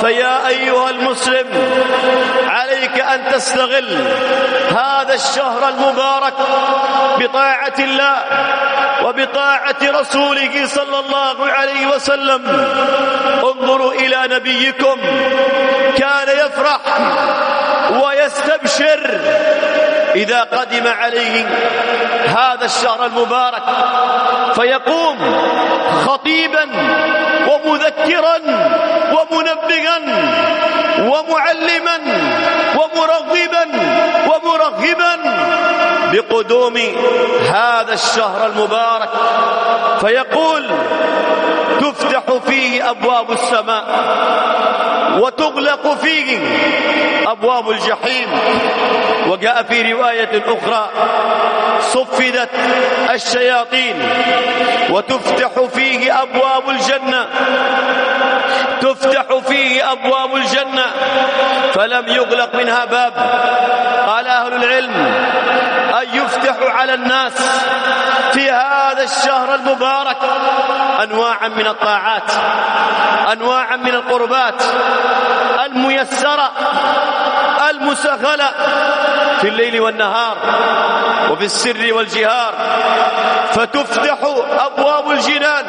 فيا أيها المسلم، عليك أن تستغل هذا الشهر المبارك بطاعة الله وبطاعة رسوله صلى الله عليه وسلم. انظروا إلى نبيكم، كان يفرح ويستبشر إذا قدم عليه هذا الشهر المبارك، فيقوم خطيبا ومذكرا ومنبها ومعلما ومرغبا بقدوم هذا الشهر المبارك، فيقول: تفتح فيه أبواب السماء وتغلق فيه أبواب الجحيم. وجاء في رواية أخرى: صفدت الشياطين وتفتح فيه أبواب الجنة، تفتح فيه أبواب الجنة فلم يغلق منها باب. قال أهل العلم: أن يفتح على الناس في هذا الشهر المبارك أنواعا من الطاعات، أنواعا من القربات الميسرة المسهلة في الليل والنهار وفي السر والجهار، فتفتح أبواب الجنان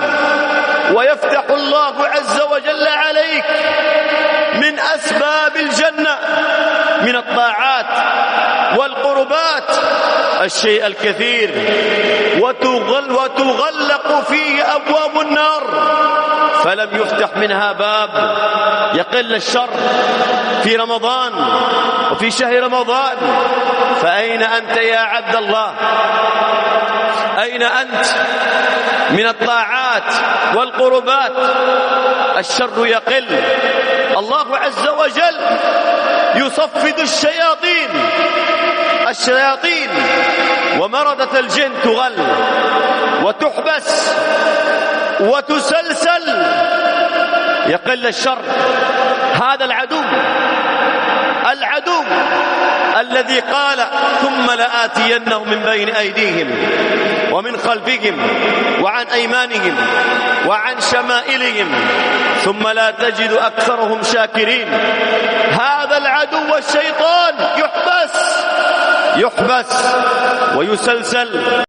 ويفتح الله عز وجل عليك من أسباب الجنة من الطاعات والقربات الشيء الكثير، وتغلق فيه أبواب النار فلم يفتح منها باب. يقل الشر في رمضان وفي شهر رمضان، فأين أنت يا عبد الله؟ أين أنت من الطاعات والقربات؟ الشر يقل، الله عز وجل يصفد الشياطين ومردة الجن تغل وتحبس وتسلسل، يقل الشر. هذا العدو الذي قال: ثم لآتينهم من بين أيديهم ومن خلفهم وعن أيمانهم وعن شمائلهم ثم لا تجد أكثرهم شاكرين. هذا العدو الشيطان يحبس ويسلسل.